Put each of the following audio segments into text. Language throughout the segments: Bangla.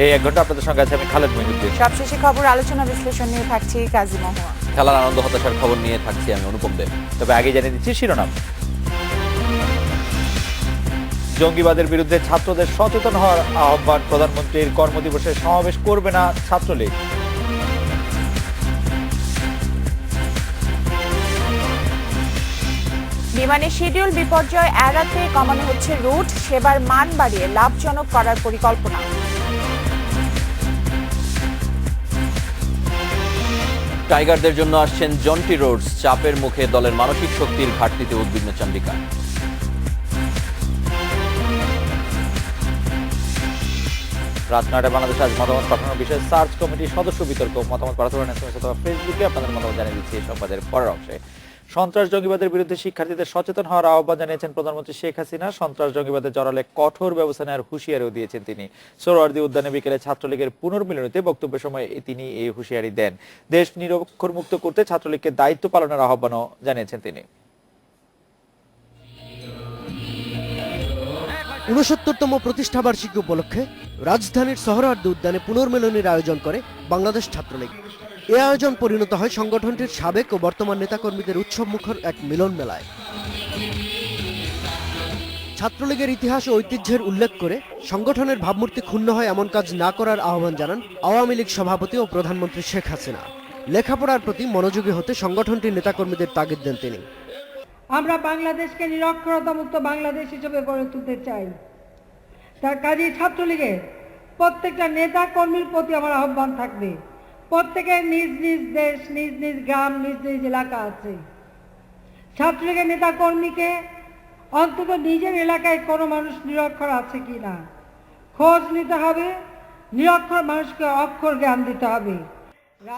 এই 1 ঘন্টা আপনাদের সঙ্গে আছে আমি খালেদ মঈনুদ্দিন। সবশেষে খবর, আলোচনা, বিশ্লেষণ নিয়ে থাকছি কাজী মহুয়া। খেলার আনন্দ হতাশার খবর নিয়ে থাকছি আমি অনুপম দেব। তবে আগে জানিয়ে দিচ্ছি শিরোনাম। জঙ্গিবাদের বিরুদ্ধে ছাত্রদের সচেতন হওয়ার আহ্বান, প্রধানমন্ত্রীর কর্মদিবসে সমাবেশ করবে না ছাত্রলীগ। বিমানে শিডিউল বিপর্যয় এড়াতে কমানো হচ্ছে রুট, সেবার মান বাড়িয়ে লাভজনক করার পরিকল্পনা। টাইগারদের জন্য আসছেন জন্টি রোডস, চাপের মুখে দলের মানসিক শক্তির ঘাটতিতে উদ্বিগ্ন চান্ডিকা। রাত 9টায় বাংলাদেশে আজ মতামত পাঠানোর বিষয়ে সার্চ কমিটির সদস্য বিতর্ক। মতামত পাঠাতে এসএমএস অথবা ফেসবুকে আপনাদের মতামত জানিয়ে দিচ্ছি এই সংবাদের পরের অংশে। সন্ত্রাস জঙ্গিবাদের বিরুদ্ধে শিক্ষার্থীদের সচেতন হওয়ার আহ্বান জানিয়েছেন প্রধানমন্ত্রী শেখ হাসিনা। সন্ত্রাস জঙ্গিবাদে জড়ালে কঠোর ব্যবস্থা নেওয়ার হুঁশিয়ারিও দিয়েছেন তিনি। সোহরাওয়ার্দী উদ্যানে বিকেলে ছাত্রলীগের পুনর্মিলনীতে বক্তব্যের সময় তিনি এই হুঁশিয়ারি দেন। দেশ নিরক্ষর মুক্ত করতে ছাত্রলীগকে দায়িত্ব পালনের আহ্বানও জানিয়েছেন তিনি। ৬৯তম প্রতিষ্ঠাবার্ষিকী উপলক্ষে রাজধানীর সোহরাওয়ার্দী উদ্যানে পুনর্মিলনীর আয়োজন করে বাংলাদেশ ছাত্রলীগ। এ আয়োজন পরিণত হয় সংগঠনটির সাবেক ও বর্তমান নেতাকর্মীদের উৎসবমুখর এক মিলন মেলায়। ছাত্রলীগের ইতিহাস ও ঐতিহ্যের উল্লেখ করে সংগঠনের ভাবমূর্তি ক্ষুণ্ণ হয় এমন কাজ না করার আহ্বান জানান আওয়ামী লীগ সভাপতি ও প্রধানমন্ত্রী শেখ হাসিনা। লেখাপড়ার প্রতি মনোযোগী হতে সংগঠনটির নেতাকর্মীদের তাগিদ দেন তিনি। আমরা বাংলাদেশকে নিরক্ষরতা মুক্ত বাংলাদেশ হিসেবে গড়ে তুলতে চাই। তার কাজেই ছাত্রলীগের প্রত্যেকটা নেতা কর্মীর প্রতি আমার আহ্বান থাকবে, প্রত্যেকের নিজ নিজ দেশ, নিজ নিজ গ্রাম, নিজ নিজ এলাকা আছে। ছাত্রলীগের নেতা কর্মীকে অন্তত নিজের এলাকায় কোনো মানুষ নিরক্ষর আছে কি না খোঁজ নিতে হবে, নিরক্ষর মানুষকে অক্ষর জ্ঞান দিতে হবে।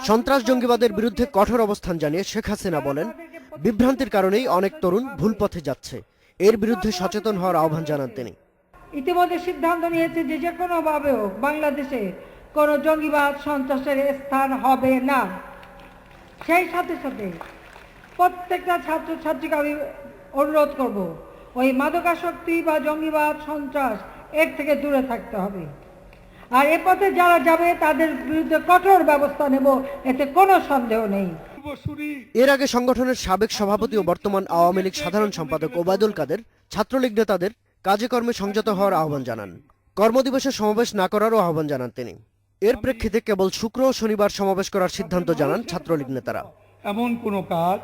সন্ত্রাস জঙ্গিবাদের বিরুদ্ধে কঠোর অবস্থান জানিয়ে শেখ হাসিনা বলেন, বিভ্রান্তির কারণেই অনেক তরুণ ভুল পথে যাচ্ছে, এর বিরুদ্ধে সচেতন হওয়ার আহ্বান জানান তিনি। ইতিমধ্যে সিদ্ধান্ত নিয়েছে যে কোনো ভাবে হোক বাংলাদেশে কোনো জঙ্গিবাদ সন্ত্রাসের স্থান হবে না। সেই সাথে সাথে প্রত্যেকটা ছাত্রছাত্রীকে আমি অনুরোধ করব, ওই মাদকাসক্তি বা জঙ্গিবাদ সন্ত্রাস এর থেকে দূরে থাকতে হবে। আর এ পথে যারা যাবে তাদের বিরুদ্ধে কঠোর ব্যবস্থা নেব, এতে কোনো সন্দেহ নেই। এর আগে সংগঠনের সাবেক সভাপতি ও বর্তমান আওয়ামী লীগ সাধারণ সম্পাদক ওবায়দুল কাদের ছাত্রলীগ নেতাদের কাজে কর্মে সংযত হওয়ার আহ্বান জানান। কর্মদিবসে সমাবেশ না করারও আহ্বান জানান তিনি। এর প্রেক্ষিতে কেবল শুক্র ও শনিবার সমাবেশ করার সিদ্ধান্ত জানান ছাত্রলীগ নেতারা। এমন কোনো কাজ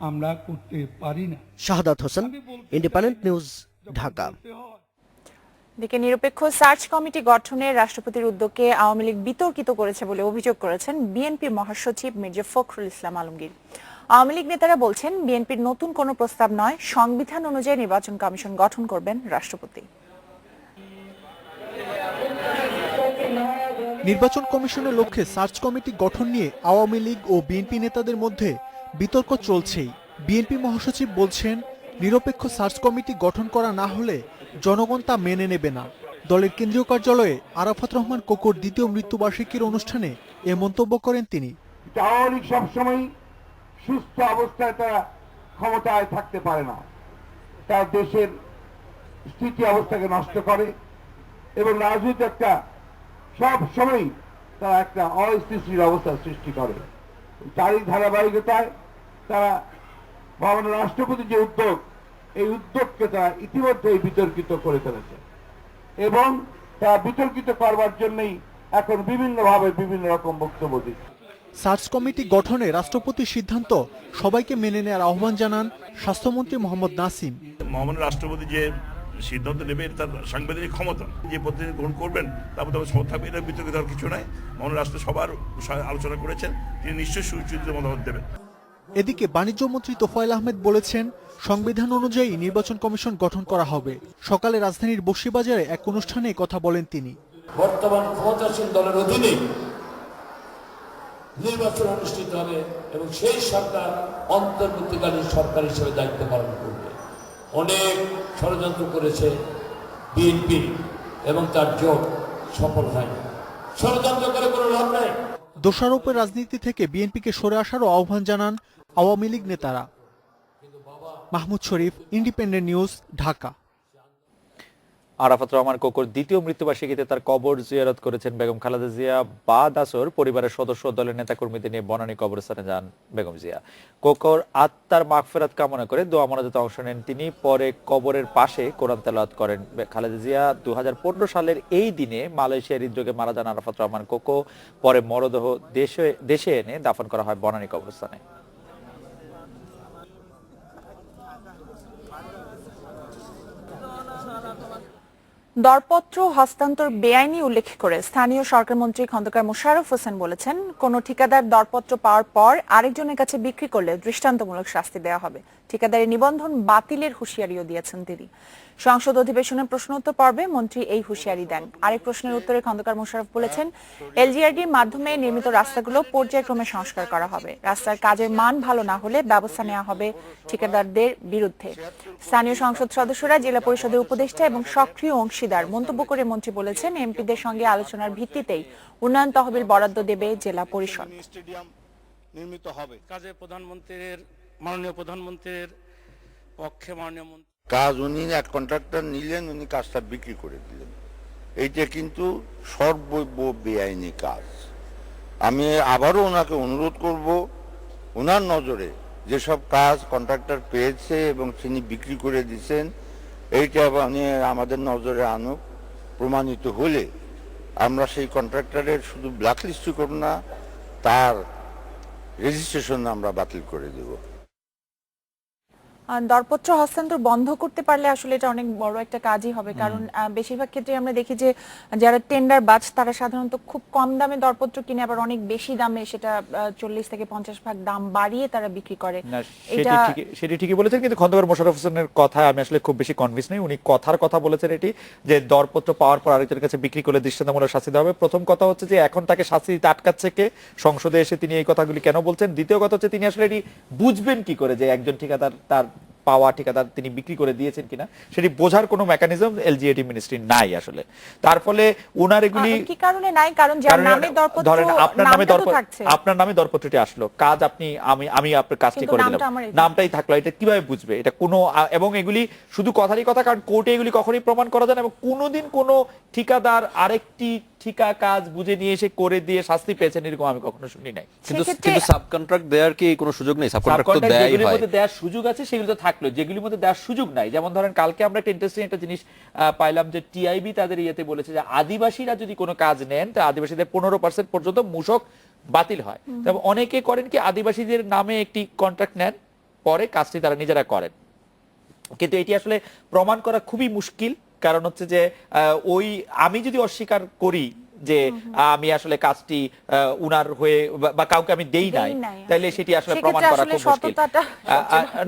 আমরা করতে পারি না। Shahadat Hossain, independent News, Dhaka. দিকে নিরপেক্ষ সার্চ কমিটি গঠনে রাষ্ট্রপতির উদ্যোগকে আওয়ামী লীগ বিতর্কিত করেছে বলে অভিযোগ করেছেন বিএনপির মহাসচিব মির্জা ফখরুল ইসলাম আলমগীর। আওয়ামী লীগ নেতারা বলছেন, বিএনপির নতুন কোনো প্রস্তাব নয়, সংবিধান অনুযায়ী নির্বাচন কমিশন গঠন করবেন রাষ্ট্রপতি। নির্বাচন কমিশনের লক্ষ্যে সার্চ কমিটি গঠন নিয়ে আওয়ামী লীগ ও বিএনপি নেতাদের মধ্যে বিতর্ক চলছেই। বিএনপি মহাসচিব বলছেন, নিরপেক্ষ সার্চ কমিটি গঠন করা না হলে জনগণ তা মেনে নেবে না। দলের কেন্দ্রীয় কার্যালয়ে আরাফাত রহমান কোকোর দ্বিতীয় মৃত্যুবার্ষিকীর অনুষ্ঠানে এ মন্তব্য করেন তিনি। আওয়ামী লীগ সবসময় সুস্থ অবস্থায় তারা ক্ষমতায় থাকতে পারে না, তার দেশের স্থিতি অবস্থাকে নষ্ট করে এবং রাজনৈতিক একটা সব সময় তারা একটা অস্থিতিশীল অবস্থা সৃষ্টি করে। তারই ধারাবাহিকতায় তারা মাননীয় রাষ্ট্রপতির যে উদ্যোগ, এই উদ্যোগকে তারা ইতিমধ্যেই বিতর্কিত করে ফেলেছে এবং তারা বিতর্কিত করবার জন্যই এখন বিভিন্নভাবে বিভিন্ন রকম বক্তব্য দিচ্ছে। সার্চ কমিটি গঠনে রাষ্ট্রপতির সিদ্ধান্ত সবাইকে মেনে নেওয়ার আহ্বান জানান স্বাস্থ্যমন্ত্রী মোহাম্মদ নাসিম। মহামান্য রাষ্ট্রপতি যে সিদ্ধান্ত নেবে তার সাংবিধানিক ক্ষমতা, যে পদ্ধতি গ্রহণ করবেন তার মধ্যে সমর্থন থাকবে, এটা বিতর্কিত হওয়ার কিছু নাই। মহামান্য রাষ্ট্র সবার আলোচনা করেছেন, তিনি নিশ্চয়ই সুচিন্তিত মতামত দেবেন। এদিকে বাণিজ্য মন্ত্রী তোফায়েল আহমেদ বলেছেন, সংবিধান অনুযায়ী নির্বাচন কমিশন গঠন করা হবে। সকালে রাজধানীর বকশীবাজারে এক অনুষ্ঠানে কথা বলেন তিনি। বর্তমান ক্ষমতাসীন দলের অধীনে নির্বাচন অনুষ্ঠিত হবে এবং সেই সরকার অন্তর্বর্তীকালীন সরকার হিসেবে দায়িত্ব পালন করবে। অনেক ষড়যন্ত্র করেছে বিএনপি এবং তার জোট সফল হয়নি। ষড়যন্ত্র করে কোনো লাভ নাই। দোষারোপের রাজনীতি থেকে বিএনপিকে সরে আসারও আহ্বান জানান আওয়ামী লীগ নেতারা। মাহমুদ শরীফ, ইন্ডিপেন্ডেন্ট নিউজ, ঢাকা। আরাফাত রহমান কোকোর দ্বিতীয় মৃত্যুবার্ষিকীতে তার কবর জিয়ারত করেছেন বেগম খালেদা জিয়া। বাদ আসর পরিবারের সদস্য ও দলের নেতাকর্মীদের নিয়ে বনানী কবরস্থানে যান বেগম জিয়া। কোকোর আত্মার মাগফিরাত কামনা করে দোয়া মোনাজাতে অংশ নেন তিনি। পরে কবরের পাশে কোরআন তেলাওয়াত করেন খালেদা জিয়া। 2015 সালের এই দিনে মালয়েশিয়ার হৃদরোগে মারা যান আরাফাত রহমান কোকো। পরে মরদেহ দেশে এনে দাফন করা হয় বনানী কবরস্থানে। দরপত্র হস্তান্তর বেআইনি উল্লেখ করে স্থানীয় সরকার মন্ত্রী খন্দকার মোশাররফ হোসেন বলেছেন, কোন ঠিকাদার দরপত্র পাওয়ার পর আরেকজনের কাছে বিক্রি করলে দৃষ্টান্তমূলক শাস্তি দেওয়া হবে। ঠিকাদারের নিবন্ধন বাতিলের হুঁশিয়ারিও দিয়েছেন তিনি। সংসদ অধিবেশনের প্রশ্নোত্তর পর্বে মন্ত্রী এই হুঁশিয়ারি দেন। আরেক প্রশ্নের উত্তরে খন্দকার মোশাররফ বলেছেন, এলজিআরডির মাধ্যমে নির্মিত রাস্তাগুলো পর্যায়ক্রমে সংস্কার করা হবে। রাস্তার কাজের মান ভালো না হলে ব্যবস্থা নেওয়া হবে ঠিকাদারদের বিরুদ্ধে। স্থানীয় সংসদ সদস্যরা, জেলা পরিষদের উপদেষ্টা এবং সক্রিয় অংশীদার মন্তব্য করে মন্ত্রী বলেছেন, এমপিদের সঙ্গে আলোচনার ভিত্তিতেই উন্নয়ন তহবিল বরাদ্দ দেবে জেলা পরিষদ। নির্মিত হবে কাজে মাননীয় প্রধানমন্ত্রীর পক্ষে মাননীয় মন্ত্রী কাজ উনি এক কন্ট্রাক্টর নিলেন, উনি কাজটা বিক্রি করে দিলেন। এইটা কিন্তু সর্বৈব বেআইনি কাজ। আমি আবারও ওনাকে অনুরোধ করব, ওনার নজরে যেসব কাজ কন্ট্রাক্টর পেয়েছে এবং তিনি বিক্রি করে দিচ্ছেন, এইটা উনি আমাদের নজরে আনুক। প্রমাণিত হলে আমরা সেই কন্ট্রাক্টরের শুধু ব্ল্যাকলিস্টই করব না, তার রেজিস্ট্রেশন আমরা বাতিল করে দেব। দরপত্র হস্তান্তর বন্ধ করতে পারলে আসলে এটা অনেক বড় একটা কাজই হবে, কারণ বেশিরভাগ ক্ষেত্রে আমরা দেখি যে যারা টেন্ডার বাজ তারা সাধারণত খুব কম দামে দরপত্র কিনে আবার অনেক বেশি দামে সেটা 40 থেকে 50 ভাগ দাম বাড়িয়ে তারা বিক্রি করে। সেটি ঠিকই বলেছেন, কিন্তু খন্দকার মোশাররফ হোসেনের কথায় আমি আসলে খুব বেশি কনভিন্স নই। উনি কথার কথা বলেছেন এটি যে দরপত্র পাওয়ার পর আরেকজনের কাছে বিক্রি করলে দৃষ্টান্তমূলক শাস্তি দেওয়া হবে। প্রথম কথা হচ্ছে যে এখন তাকে শাস্তি দিতে আটকাচ্ছে কে? সংসদে এসে তিনি এই কথাগুলি কেন বলছেন? দ্বিতীয় কথা হচ্ছে তিনি আসলে এটি বুঝবেন কি করে যে একজন ঠিকাদার তার পাওয়া ঠিকাদার তিনি বিক্রি করে দিয়েছেন কিনা, সেটি বোঝার কোনো মেকানিজম এলজিএডি মিনিস্ট্রি নাই আসলে। তার ফলে ওনার এগুলি কি কারণে নাই? কারণ যার নামে দরপত্র, ধরেন আপনার নামে দরপত্রটি আসলো, কাজ আপনি আমি আপনার কাজটি করে দিলাম, নামটাই থাকলো, এটা কিভাবে বুঝবে? এটা কোনো, এবং এগুলি শুধু কথারই কথা, কারণ কোর্টে এগুলি কখনোই প্রমাণ করা যায় না। এবং কোনোদিন কোনো ঠিকাদার আরেকটি ঠিকা কাজ বুঝে নিয়ে এসে করে দিয়ে শাস্তি পেয়েছেন এরকম আমি কখনো শুনি নাই। কিন্তু সাবকন্ট্রাক্ট দেওয়ার কি কোনো সুযোগ নেই? সাবকন্ট্রাক্ট তো দেয়াই হয়। যেগুলির মধ্যে দেওয়ার সুযোগ আছে সেগুলো তো থাকলো, যেগুলির মধ্যে দেওয়ার সুযোগ নাই, যেমন ধরেন কালকে আমরা একটা ইন্টারেস্টিং একটা জিনিস পাইলাম যে টিআইবি তাদের ইয়েতে বলেছে যে আদিবাসীরা যদি কোনো কাজ নেন তা আদিবাসীদের 15% পর্যন্ত মূসক বাতিল হয়। তবে অনেকে করেন কি, আদিবাসীদের নামে একটি কন্ট্রাক্ট নেন, পরে কাজটি তারা নিজেরা করেন। কিন্তু এটি আসলে প্রমাণ করা খুবই মুশকিল, কারণ হচ্ছে যে ওই আমি যদি অস্বীকার করি যে আমি আসলে কাজটি উনার হয়ে বা কাউকে আমি দেই নাই, তাইলে সেটি আসলে প্রমাণ করা খুব মুশকিল।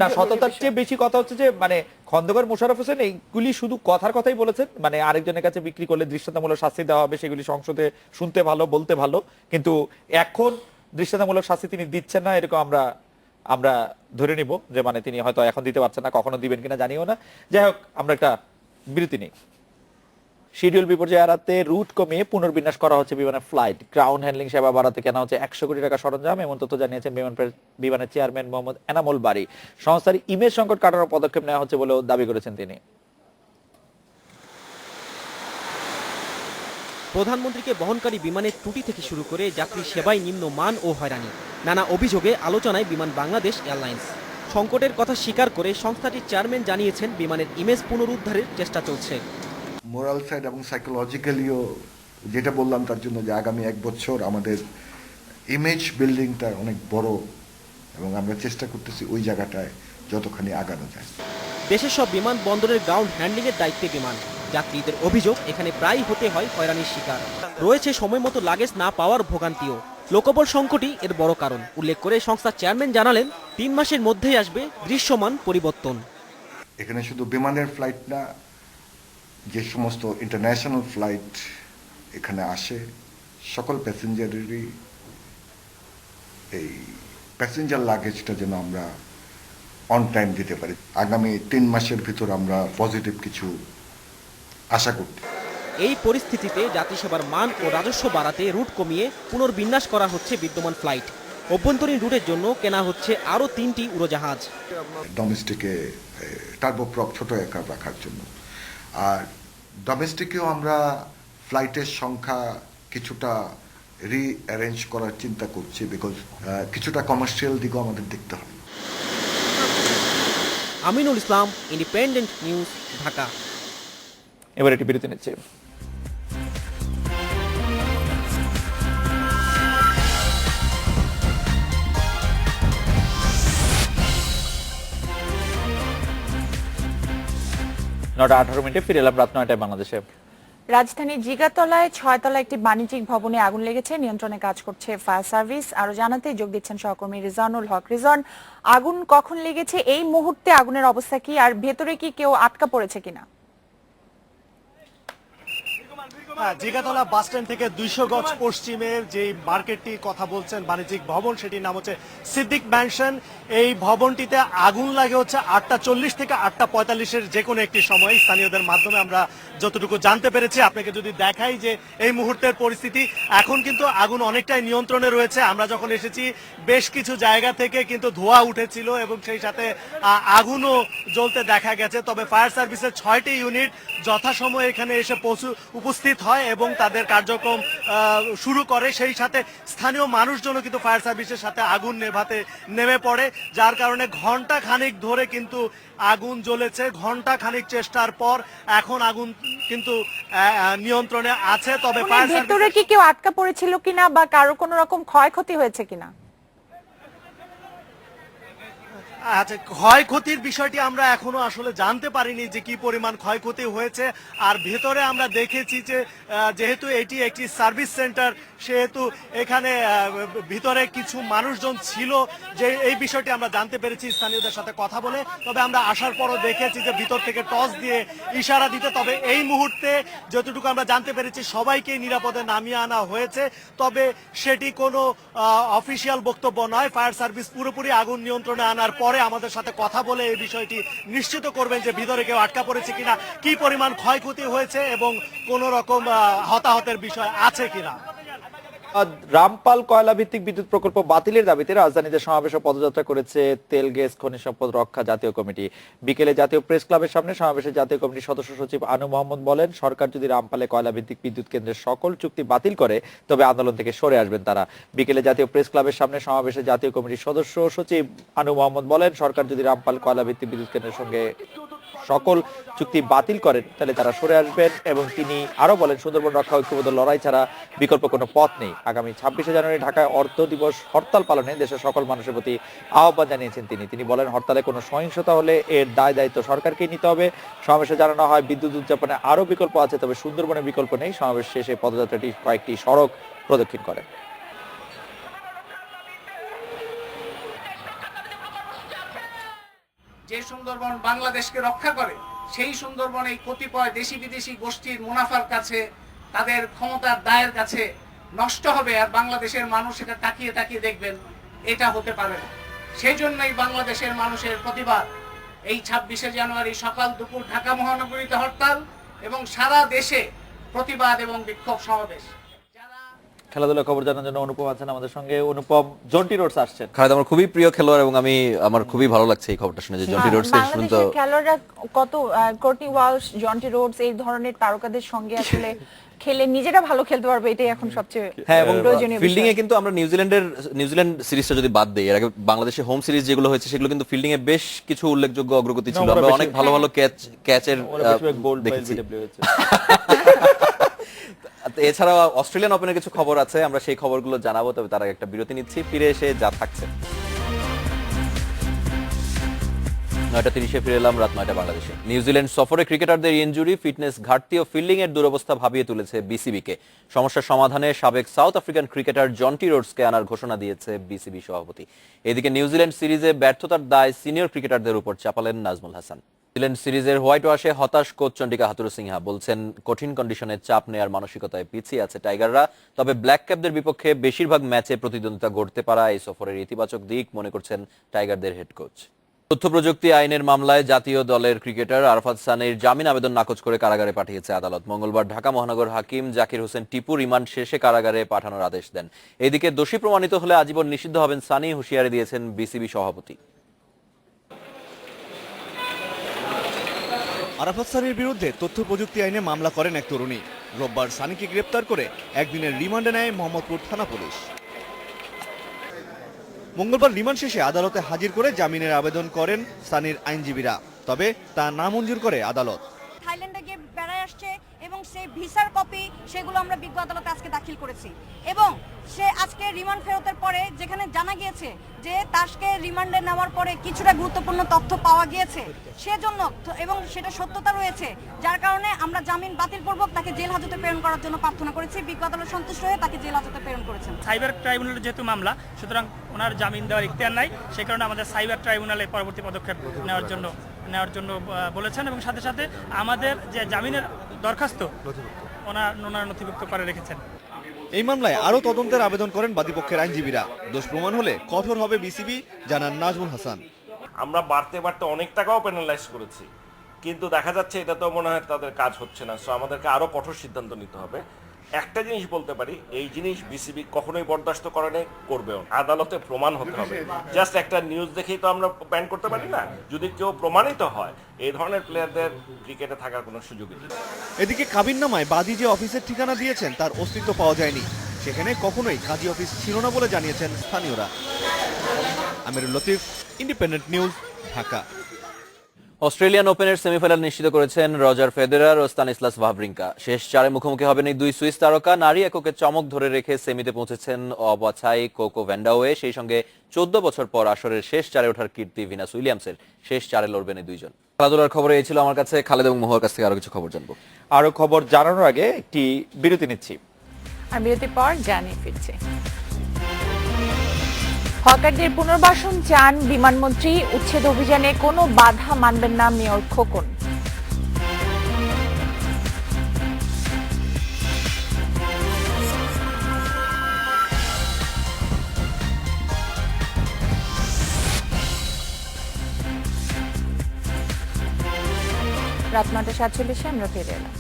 না, সততার চেয়ে বেশি কথা হচ্ছে যে মানে খন্দকার মোশাররফ হোসেন এইগুলি শুধু কথার কথাই বলেছেন, মানে আরেকজনের কাছে বিক্রি করলে দৃষ্টান্তমূলক শাস্তি দেওয়া হবে, সেগুলি সংসদে শুনতে ভালো, বলতে ভালো, কিন্তু এখন দৃষ্টান্তমূলক শাস্তি তিনি দিচ্ছেন না এরকম আমরা ধরে নিব যে মানে তিনি হয়তো এখন দিতে পারছেন না, কখনো দিবেন কিনা জানিও না। যাই হোক, আমরা একটা বিরতি নেই। শিডিউল বিপর্যয় এড়াতে রুট কমিয়ে পুনর্বিন্যাস করা হচ্ছে বিমানের ফ্লাইট। গ্রাউন্ড হ্যান্ডলিং সেবা বাড়াতে কেনা হচ্ছে 100 কোটি টাকা সরঞ্জাম, এমন তথ্য জানিয়েছেন বিমানের চেয়ারম্যান মোহাম্মদ এনামুল বারী। সংস্থার ইমেজ সংকট কাটানোর পদক্ষেপ নেওয়া হচ্ছে বলেও দাবি করেছেন তিনি। প্রধানমন্ত্রীকে বহনকারী বিমানের ত্রুটি থেকে শুরু করে যাত্রী সেবায় নিম্নমান ও হয়রানি, নানা অভিযোগে আলোচনায় বিমান বাংলাদেশ এয়ারলাইন্স। সংকটের কথা স্বীকার করে সংস্থাটির চেয়ারম্যান জানিয়েছেন বিমানের ইমেজ পুনরুদ্ধারের চেষ্টা চলছে। মোরাল সাইড এবং সাইকোলজিক্যালিও যেটা বললাম তার জন্য যে আগামী 1 বছর আমাদের ইমেজ বিল্ডিংটা অনেক বড়, এবং আমরা চেষ্টা করতেছি ওই জায়গাটায় যতখানি আগানো যায়। দেশের সব বিমানবন্দরের গ্রাউন্ড হ্যান্ডলিংয়ের দায়িত্বে বিমান। যাত্রীদের অভিযোগ এখানে প্রায় হতে হয় হয়রানির শিকার। রয়েছে সময় মতো লাগেজ না পাওয়ার ভোগান্তিও। লোকবল সংকটই এর বড় কারণ উল্লেখ করে সংস্থার চেয়ারম্যান জানালেন, 3 মাসের মধ্যেই আসবে দৃশ্যমান পরিবর্তন। এখানে শুধু বিমানের ফ্লাইট না, যে সমস্ত ইন্টারন্যাশনাল ফ্লাইট এখানে আসে সকল প্যাসেঞ্জারেরই এই প্যাসেঞ্জার লাগেজটা যেন আমরা অন টাইম দিতে পারি। আগামী 3 মাসের ভিতর আমরা পজিটিভ কিছু আশা করতে। এই পরিস্থিতিতে যাত্রীসেবার মান ও রাজস্ব বাড়াতে রুট কমিয়ে পুনর্বিন্যাস করা হচ্ছে বিদ্যমান ফ্লাইট। অভ্যন্তরীণ রুটের জন্য কেনা হচ্ছে আরও 3টি উড়োজাহাজ। ডোমেস্টিকে টার্বোপ্রপ ছোট একার রাখার জন্য, আর ডোমেস্টিকেও আমরা ফ্লাইটের সংখ্যা কিছুটা রিঅ্যারেঞ্জ করার চিন্তা করছি, বিকজ কিছুটা কমার্শিয়াল দিকেও আমাদের দেখতে হবে। Aminul Islam, independent News, Dhaka. এবার একটি বিরতি নিচ্ছে। নটা 18 মিনিটে ফিরে এলাম রাত 9টায় বাংলাদেশে। রাজধানীর জিগাতলায় 6 তলা একটি বাণিজ্যিক ভবনে আগুন লেগেছে, নিয়ন্ত্রণে কাজ করছে ফায়ার সার্ভিস। আরো জানাতে যোগ দিচ্ছেন সহকর্মী রিজওয়ানুল হক। রিজওয়ান, আগুন কখন লেগেছে, এই মুহূর্তে আগুনের অবস্থা কি, আর ভেতরে কি কেউ আটকা পড়েছে কিনা? জিগাতলা বাস স্ট্যান্ড থেকে 200 গজ পশ্চিমের যে মার্কেটটি কথা বলছেন, বাণিজ্যিক ভবন, সেটির নাম হচ্ছে সিদ্দিক ম্যানশন। এই ভবনটিতে আগুন লাগে হচ্ছে 8:40 থেকে 8:45 যে কোনো একটি সময়। স্থানীয়দের মাধ্যমে আমরা যতটুকু জানতে পেরেছি, আপনাকে যদি দেখাই যে এই মুহূর্তের পরিস্থিতি, এখন কিন্তু আগুন অনেকটাই নিয়ন্ত্রণে রয়েছে। আমরা যখন এসেছি বেশ কিছু জায়গা থেকে কিন্তু ধোঁয়া উঠেছিল এবং সেই সাথে আগুনও জ্বলতে দেখা গেছে। তবে ফায়ার সার্ভিসের 6টি ইউনিট যথাসময়ে এখানে এসে উপস্থিত হয় এবং তাদের কার্যক্রম শুরু করে। সেই সাথে স্থানীয় মানুষজনও কিন্তু ফায়ার সার্ভিসের সাথে আগুন নেভাতে নেমে পড়ে, যার কারণে ঘন্টা খানিক ধরে কিন্তু আগুন জ্বলেছে। ঘন্টা খানিক চেষ্টার পর এখন আগুন কিন্তু নিয়ন্ত্রণে আছে। তবে ফায়ার সার্ভিস ভেতরে কি কেউ আটকা পড়েছিল কিনা বা কারো কোনো রকম ক্ষয়ক্ষতি হয়েছে কিনা? আচ্ছা, ক্ষয়ক্ষতির বিষয়টি আমরা এখনো আসলে জানতে পারিনি যে কি পরিমাণ ক্ষয়ক্ষতি হয়েছে। আর ভেতরে আমরা দেখেছি যে যেহেতু এটি একটি সার্ভিস সেন্টার, সেহেতু এখানে ভিতরে কিছু মানুষজন ছিল, যে এই বিষয়টি আমরা জানতে পেরেছি স্থানীয়দের সাথে কথা বলে। তবে আমরা আসার পরও দেখেছি যে ভিতর থেকে টর্চ দিয়ে ইশারা দিতে। তবে এই মুহূর্তে যতটুকু আমরা জানতে পেরেছি সবাইকে নিরাপদে নামিয়ে আনা হয়েছে। তবে সেটি কোনো অফিসিয়াল বক্তব্য নয়। ফায়ার সার্ভিস পুরোপুরি আগুন নিয়ন্ত্রণে আনার পরে আমাদের সাথে কথা বলে এই বিষয়টি নিশ্চিত করবেন যে ভিতরে কেউ আটকা পড়েছে কিনা, কি পরিমাণ ক্ষয়ক্ষতি হয়েছে এবং কোন রকম হতাহতের বিষয় আছে কিনা। রামপাল কয়লা ভিত্তিক বিদ্যুৎ প্রকল্প বাতিলের দাবিতে রাজধানীতে সমাবেশ ও পদযাত্রা করেছে তেল গ্যাস খনিজ সম্পদ রক্ষা জাতীয় কমিটি। বিকেলে জাতীয় প্রেস ক্লাবের সামনে সমাবেশে জাতীয় কমিটির সদস্য সচিব আনু মোহাম্মদ বলেন, সরকার যদি রামপালে কয়লা ভিত্তিক বিদ্যুৎ কেন্দ্রের সকল চুক্তি বাতিল করে তবে আন্দোলন থেকে সরে আসবেন তারা। বিকেলে জাতীয় প্রেস ক্লাবের সামনে সমাবেশে জাতীয় কমিটির সদস্য সচিব আনু মোহাম্মদ বলেন, সরকার যদি রামপাল কয়লা ভিত্তিক বিদ্যুৎ কেন্দ্রের সঙ্গে সকল চুক্তি বাতিল করেন তাহলে তারা সরে আসবেন। এবং তিনি আরো বলেন, সুন্দরবন রক্ষা ঐক্যবদ্ধ লড়াই ছাড়া বিকল্প কোনো পথ নেই। আগামী 26শে জানুয়ারি ঢাকায় অর্ধ দিবস হরতাল পালনে দেশের সকল মানুষের প্রতি আহ্বান জানিয়েছেন তিনি বলেন, হরতালে কোনো সহিংসতা হলে এর দায় দায়িত্ব সরকারকেই নিতে হবে। সমাবেশে জানানো হয়, বিদ্যুৎ উদযাপনে আরো বিকল্প আছে, তবে সুন্দরবনের বিকল্প নেই। সমাবেশ শেষে পদযাত্রাটি কয়েকটি সড়ক প্রদক্ষিণ করে। যে সুন্দরবন বাংলাদেশকে রক্ষা করে, সেই সুন্দরবন এই কতিপয় দেশি বিদেশি গোষ্ঠীর মুনাফার কাছে, তাদের ক্ষমতার দায়ের কাছে নষ্ট হবে, আর বাংলাদেশের মানুষ এটা তাকিয়ে তাকিয়ে দেখবেন, এটা হতে পারে না। সেই জন্যই বাংলাদেশের মানুষের প্রতিবাদ। এই 26শে জানুয়ারি সকাল দুপুর ঢাকা মহানগরীতে হরতাল এবং সারা দেশে প্রতিবাদ এবং বিক্ষোভ সমাবেশ। খেলাধুলা খবর জানার জন্য অনুপম আছেন আমাদের সঙ্গে। অনুপম, জন্টি রোডস আসছেন। খালেদ আমার খুবই প্রিয় খেলোয়াড় এবং আমার খুবই ভালো লাগছে এই খবরটা শুনে যে জন্টি রোডস কে শুনতে। বাংলাদেশের খেলোয়াড়রা কত, কোর্টনি ওয়ালশ, জন্টি রোডস এই ধরনের তারকাদের সঙ্গে আসলে খেলে নিজেরা ভালো খেলতে পারবে, এটাই এখন সবচেয়ে প্রয়োজনীয়। ফিল্ডিং এ কিন্তু আমরা নিউজিল্যান্ড সিরিজটা যদি বাদ দেই, এর আগে বাংলাদেশের হোম সিরিজ যেগুলো হয়েছে সেগুলো কিন্তু ফিল্ডিং এ বেশ কিছু উল্লেখযোগ্য অগ্রগতি ছিল। আমরা অনেক ভালো ভালো ক্যাচের দেখেছি। এছাড়াও অস্ট্রেলিয়ান ওপেনের কিছু খবর আছে, আমরা সেই খবরগুলো জানাবো। তবে তার আগে একটা বিরতি নিচ্ছি, ফিরে এসে যা থাকছে। 9:30 ফিরে এলাম রাত 9টা বাংলাদেশে। নিউজিল্যান্ড সফরে ক্রিকেটারদের ইনজুরি, ফিটনেস ঘাটতি ও ফিল্ডিং এর দুরবস্থা ভাবিয়ে তুলেছে বিসিবিকে। সমস্যার সমাধানে সাবেক সাউথ আফ্রিকান ক্রিকেটার জন্টি রোডসকে আনার ঘোষণা দিয়েছে বিসিবি সভাপতি। এদিকে নিউজিল্যান্ড সিরিজে ব্যর্থতার দায় সিনিয়র ক্রিকেটারদের উপর চাপালেন নাজমুল হাসান। নিউজিল্যান্ড সিরিজের হোয়াইট ওয়াশে হতাশ কোচ চন্ডিকা হাথুরুসিংহা বলছেন, কঠিন কন্ডিশনে চাপ নেয়ার মানসিকতায় পিছিয়ে আছে টাইগাররা। তবে ব্ল্যাক ক্যাপদের বিপক্ষে বেশিরভাগ ম্যাচে প্রতিদ্বন্দ্বিতা গড়তে পারা এই সফরের ইতিবাচক দিক মনে করছেন টাইগারদের হেড কোচ। তথ্য প্রযুক্তি আইনের মামলায় জাতীয় দলের ক্রিকেটার আরাফাত সানির জামিন আবেদন নাকচ করে কারাগারে পাঠিয়েছে আদালত। মঙ্গলবার ঢাকা মহানগর হাকিম জাকির হোসেন টিপু রিমান্ড শেষে কারাগারে পাঠানোর আদেশ দেন। এদিকে দোষী প্রমাণিত হলে আজীবন নিষিদ্ধ হবেন সানি, হুঁশিয়ারি দিয়েছেন বিসিবি সভাপতি। আরাফাত সানির বিরুদ্ধে তথ্য প্রযুক্তি আইনে মামলা করেন এক তরুণী। রোববার সানিকে গ্রেপ্তার করে একদিনের রিমান্ডে নেয় মোহাম্মদপুর থানা পুলিশ। মঙ্গলবার রিমান্ড শেষে আদালতে হাজির করে জামিনের আবেদন করেন সানির আইনজীবীরা, তবে তা নামঞ্জুর করে আদালত। থাইল্যান্ডে গিয়ে বেড়ায় আসছে এবং সেই ভিসার কপি সেগুলো আমরা বিজ্ঞ আদালতে আজকে দাখিল করেছি এবং সে আজকে রিমান্ড ফেরতের পরে যেখানে জানা গিয়েছে যে তাকে রিমান্ডে নেওয়ার পরে কিছুটা গুরুত্বপূর্ণ তথ্য পাওয়া গিয়েছে সেজন্য এবং সেটা সত্যতা রয়েছে, যার কারণে আমরা জামিন বাতিলপূর্বক তাকে জেল হাজতে প্রেরণ করার জন্য প্রার্থনা করেছি। বিজ্ঞ আদালত সন্তুষ্ট হয়ে তাকে জেল হাজতে প্রেরণ করেছেন। সাইবার ট্রাইব্যুনালের যেহেতু মামলা, সুতরাং ওনার জামিন দেওয়ার ইখতিয়ার নাই, সেই কারণে আমাদের সাইবার ট্রাইব্যুনালে পরবর্তী পদক্ষেপ নেওয়ার জন্য বলেছেন এবং সাথে সাথে আমাদের যে জামিনের দরখাস্ত ওনার নথিভুক্ত করে রেখেছেন। এই মামলায় আরও তদন্তের আবেদন করেন বাদীপক্ষের আইনজীবীরা। দোষ প্রমাণ হলে কঠোর হবে বিসিবি, জানান নাজমুল হাসান। আমরা বাড়তে অনেক টাকাও পেনালাইজ করেছি, কিন্তু দেখা যাচ্ছে এটা তো মনে হয় তাদের কাজ হচ্ছে না। সো আমাদেরকে আরো কঠোর সিদ্ধান্ত নিতে হবে। একটা জিনিস বলতে পারি, এই জিনিস বিসিবি কখনোই বরদাস্ত করে না, করবেও। আদালতে প্রমাণ হতে হবে। জাস্ট একটা নিউজ দেখেই তো আমরা ব্যান করতে পারি না। যদি কেউ প্রমাণিত হয়, এই ধরনের প্লেয়ারদের ক্রিকেটে থাকার কোনো সুযোগই নেই। এদিকে কাবিননামায় বাদী যে অফিসের ঠিকানা দিয়েছেন তার অস্তিত্ব পাওয়া যায়নি। সেখানে কখনোই কাজী অফিস ছিল না বলে জানিয়েছেন স্থানীয়রা। Amirul Latif, Independent News, Dhaka. Australian ওপেনের সেমিফাইনাল নিশ্চিত করেছেন রজার ফেদেরার ও স্তানিস্লাস ওয়াভরিঙ্কা। শেষ চারে মুখোমুখি হবেন এই দুই সুইস তারকা। নারী এককে চমক ধরে রেখে সেমিতে পৌঁছেছেন অবাছাই কোকো ভ্যান্ডাওয়ে। সেই সঙ্গে 14 বছর পর আসরের শেষ চারে ওঠার কীর্তি ভিনাস উইলিয়ামসের। শেষ চারে লড়বেন এই দুইজন। খেলাধুলার খবরে এই ছিল আমার কাছে। খালেদ এবং মোহর কাছ থেকে আরো কিছু খবর জানবো। আরো খবর জানানোর আগে একটি বিরতি নিচ্ছি। আর বিরতির পর জানিয়ে ফিরছি। হকারদের পুনর্বাসন চান বিমানমন্ত্রী। উচ্ছেদ অভিযানে কোনো বাধা মানবেন না মেয়র খোকন। রাত 9:47 আমরা ফিরে এলাম।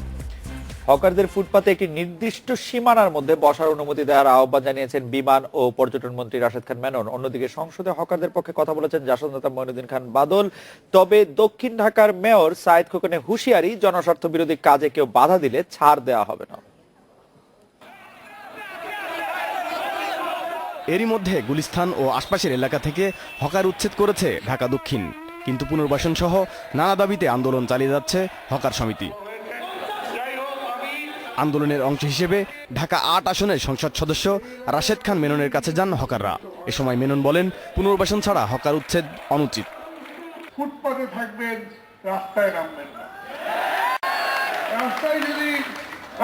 হকারদের ফুটপাতে একটি নির্দিষ্ট সীমানার মধ্যে বসার অনুমতি দেওয়ার আহ্বান জানিয়েছেন বিমান ও পর্যটন মন্ত্রী রাশেদ খান মেনন। অন্যদিকে সংসদে হকারদের পক্ষে কথা বলেছেন জাসদ নেতা মঈনুদ্দিন খান বাদল। তবে দক্ষিণ ঢাকার মেয়র সাইদ খোকনের হুঁশিয়ারি, জনস্বার্থ বিরোধী কাজে কেউ বাধা দিলে ছাড় দেওয়া হবে না। এরই মধ্যে গুলিস্তান ও আশপাশের এলাকা থেকে হকার উচ্ছেদ করেছে ঢাকা দক্ষিণ, কিন্তু পুনর্বাসন সহ নানা দাবিতে আন্দোলন চালিয়ে যাচ্ছে হকার সমিতি। আন্দোলনের অংশ হিসেবে ঢাকা ৮ আসনের সংসদ সদস্য রাশেদ খান মেননের কাছে যান হকাররা। এ সময় মেনন বলেন, পুনর্বাসন ছাড়া হকার উচ্ছেদ অনুচিত। ফুটপাতে থাকবেন, রাস্তায় নামবেন না। রাস্তায় যদি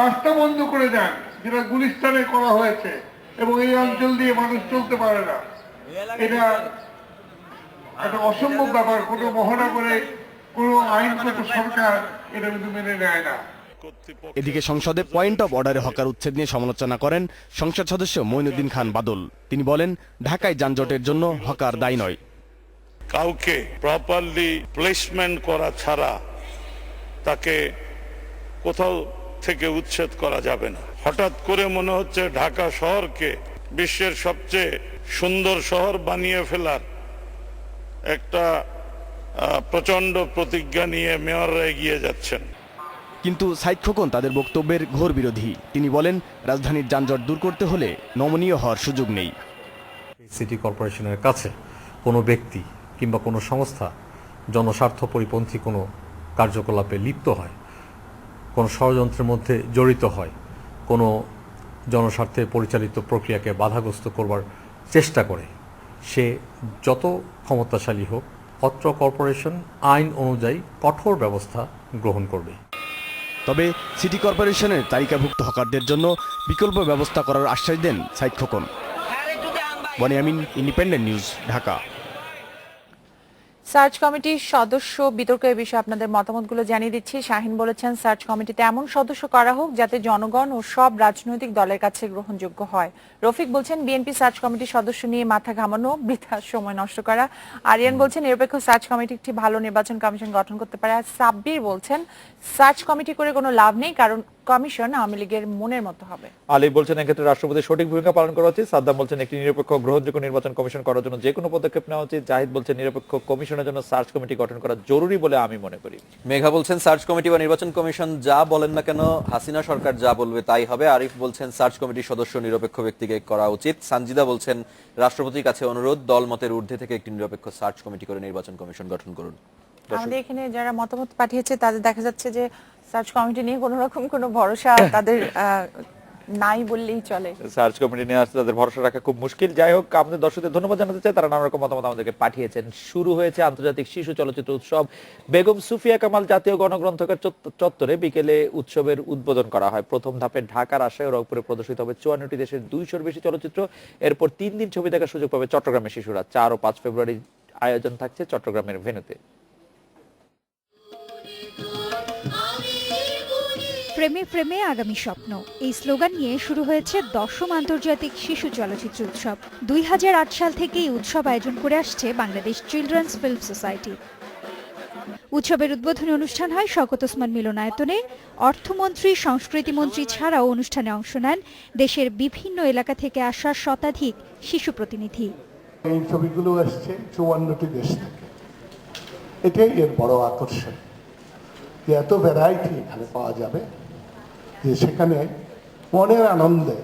রাস্তা বন্ধ করে দেন, যেটা গুলিস্তানে করা হয়েছে, এবং এই অঞ্চল দিয়ে মানুষ চলতে পারে না, এটা একটা অসম্ভব ব্যাপার। কোনো মহানগরে কোনো আইনগত সরকার এটা কিন্তু মেনে নেয় না। এদিকে সংসদে পয়েন্ট অফ অর্ডারে হকার উচ্ছেদ নিয়ে সমালোচনা করেন সংসদ সদস্য মঈনুদ্দিন খান বাদল। তিনি বলেন, ঢাকায় যানজটের জন্য হকার দায়ী নয়। কাউকে প্রপারলি প্লেসমেন্ট করা ছাড়া তাকে কোথাও থেকে উচ্ছেদ করা যাবে না। হঠাৎ করে মনে হচ্ছে ঢাকা শহরকে বিশ্বের সবচেয়ে সুন্দর শহর বানিয়ে ফেলার একটা প্রচন্ড প্রতিজ্ঞা নিয়ে মেয়ররা এগিয়ে যাচ্ছেন। কিন্তু সাইদ খোকন তাদের বক্তব্যের ঘোর বিরোধী। তিনি বলেন, রাজধানীর যানজট দূর করতে হলে নমনীয় হওয়ার সুযোগ নেই। সিটি কর্পোরেশনের কাছে কোনো ব্যক্তি কিংবা কোনো সংস্থা জনস্বার্থ পরিপন্থী কোনো কার্যকলাপে লিপ্ত হয়, কোনো ষড়যন্ত্রের মধ্যে জড়িত হয়, কোনো জনস্বার্থে পরিচালিত প্রক্রিয়াকে বাধাগ্রস্ত করবার চেষ্টা করে, সে যত ক্ষমতাশালী হোক, অত্র কর্পোরেশন আইন অনুযায়ী কঠোর ব্যবস্থা গ্রহণ করবে। তবে সিটি কর্পোরেশনের তালিকাভুক্ত হকারদের জন্য বিকল্প ব্যবস্থা করার আশ্বাস দেন Saeed Khokon. Boni Amin, independent News, Dhaka. Search কমিটির সদস্য বিতর্কের বিষয়ে আপনাদের মতামতগুলো জানিয়ে দিচ্ছি। শাহিন বলেছেন, সার্চ কমিটিতে এমন সদস্য করা হোক যাতে জনগণ ও সব রাজনৈতিক দলের কাছে গ্রহণযোগ্য হয়। রফিক বলছেন, বিএনপি সার্চ কমিটির সদস্য নিয়ে মাথা ঘামানো, বৃথা সময় নষ্ট করা। আরিয়ান বলছেন, নিরপেক্ষ সার্চ কমিটি একটি ভালো নির্বাচন কমিশন গঠন করতে পারে। আর সাব্বির বলছেন, সার্চ কমিটি করে কোনো লাভ নেই, কারণ কমিশন আওয়ামী লীগের মনের মতো হবে। আলী বলছেন এক্ষেত্রে রাষ্ট্রপতির সঠিক ভূমিকা পালন করা উচিত। সাদ্দাম বলছেন একটি নিরপেক্ষ গ্রহণযোগ্য নির্বাচন কমিশন করার জন্য যে কোনো পদক্ষেপ নেওয়া উচিত। জাহিদ বলছেন নিরপেক্ষ কমিশনের জন্য সার্চ কমিটি গঠন করা জরুরি বলে আমি মনে করি। মেঘা বলছেন সার্চ কমিটি বা নির্বাচন কমিশন যা বলেন না কেন হাসিনা সরকার যা বলবে তাই হবে। আরিফ বলছেন সার্চ কমিটির সদস্য নিরপেক্ষ ব্যক্তিকে করা উচিত। সানজিদা বলছেন রাষ্ট্রপতির কাছে অনুরোধ দলমতের ঊর্ধ্বে থেকে একটি নিরপেক্ষ সার্চ কমিটি করে নির্বাচন কমিশন গঠন করুন। আমাদের এখানে যারা মতামত পাঠিয়েছে তাদের দেখা যাচ্ছে যে সার্চ কমিটি নিয়ে কোনো রকম কোনো ভরসা তাদের নাই বললেই চলে। সার্চ কমিটি নিয়ে আসতে তাদের ভরসা রাখা খুব মুশকিল। যাই হোক, আমাদের দর্শকদের ধন্যবাদ জানাতে চাই, তারা নানা রকম মতামত আমাদেরকে পাঠিয়েছেন। শুরু হয়েছে আন্তর্জাতিক শিশু চলচ্চিত্র উৎসব। বেগম সুফিয়া কামাল জাতীয় গণগ্রন্থাগার চত্বরে বিকেলে উৎসবের উদ্বোধন করা হয়। প্রথম ধাপে ঢাকা, রাজশাহী ও রংপুরে প্রদর্শিত হবে 54টি দেশের 200-র বেশি চলচ্চিত্র। এরপর 3 দিন ছবি দেখার সুযোগ পাবে চট্টগ্রামের শিশুরা। 4 ও 5 ফেব্রুয়ারি আয়োজন থাকছে চট্টগ্রামের ভেন্যুতে। প্রেমে প্রেমে আগামী স্বপ্ন, এই স্লোগান নিয়ে শুরু হয়েছে 10ম আন্তর্জাতিক শিশু চলচ্চিত্র উৎসব। 2008 সাল থেকে এই উৎসব আয়োজন করে আসছে বাংলাদেশ চিলড্রেন্স ফিল্ম সোসাইটি। উৎসবের উদ্বোধনী অনুষ্ঠান হয় শওকত ওসমান মিলনায়তনে। অর্থমন্ত্রী, সংস্কৃতিমন্ত্রী ছাড়াও অনুষ্ঠানে অংশ নেন দেশের বিভিন্ন এলাকা থেকে আসা শতাধিক শিশু প্রতিনিধি। এই ছবিগুলো আসছে 54টি দেশ থেকে, এটাই এর বড় আকর্ষণ, যে এত ভ্যারাইটি এখানে পাওয়া যাবে, যে সেখানে মনের আনন্দে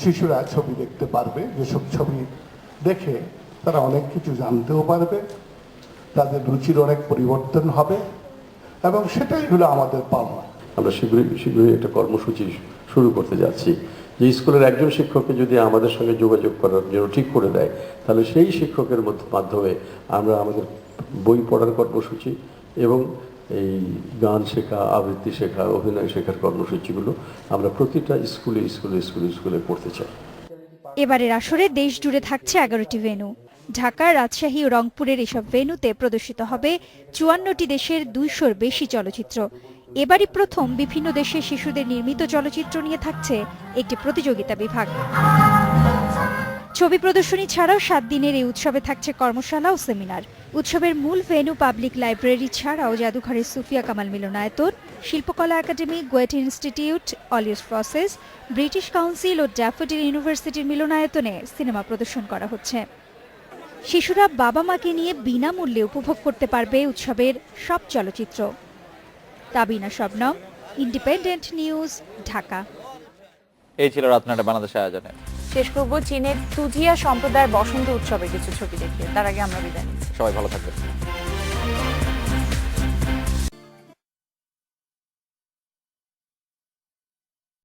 শিশুরা ছবি দেখতে পারবে, যেসব ছবি দেখে তারা অনেক কিছু জানতেও পারবে, তাদের রুচির অনেক পরিবর্তন হবে, এবং সেটাই হলো আমাদের পাওনা। আমরা শীঘ্রই একটা কর্মসূচি শুরু করতে যাচ্ছি, যে স্কুলের একজন শিক্ষককে যদি আমাদের সঙ্গে যোগাযোগ করার জন্য ঠিক করে দেয়, তাহলে সেই শিক্ষকের মাধ্যমে আমরা আমাদের বই পড়ার কর্মসূচি এবং এই গান শেখা, আবৃত্তি শেখা, অভিনয় শেখার কর্মসূচিগুলো আমরা প্রতিটা স্কুলে করতে চাই। এবারের আসরে দেশ জুড়ে থাকছে 11টি ভেন্যু। ঢাকা, রাজশাহী ও রংপুরের এসব ভেন্যুতে প্রদর্শিত হবে 54টি দেশের 200-র বেশি চলচ্চিত্র। এবারই প্রথম বিভিন্ন দেশের শিশুদের নির্মিত চলচ্চিত্র নিয়ে থাকছে একটি প্রতিযোগিতা বিভাগ। ছবি প্রদর্শনী ছাড়াও 7 দিনের এই উৎসবে থাকছে কর্মশালা ও সেমিনার। উৎসবের মূল ভেন্যু পাবলিক লাইব্রেরি ছাড়াও জাদুঘরে সুফিয়া কামাল মিলনায়তন, শিল্পকলা একাডেমি, গোয়েটে ইনস্টিটিউট, অলিউস প্রসেস, ব্রিটিশ কাউন্সিল ও ড্যাফোডিল ইউনিভার্সিটির মিলনায়তনে সিনেমা প্রদর্শন করা হচ্ছে। শিশুরা বাবা মাকে নিয়ে বিনামূল্যে উপভোগ করতে পারবে উৎসবের সব চলচ্চিত্র। Tabina Shabnam, independent News, Dhaka. এই ছিল রাত 9টায় বাংলাদেশের আয়োজনে। শেষ করব চীনের তুজিয়া সম্প্রদায়ের বসন্ত উৎসবের কিছু ছবি দেখিয়ে। তার আগে আমরা বিদায় নিচ্ছি। সবাই ভালো থাকবেন।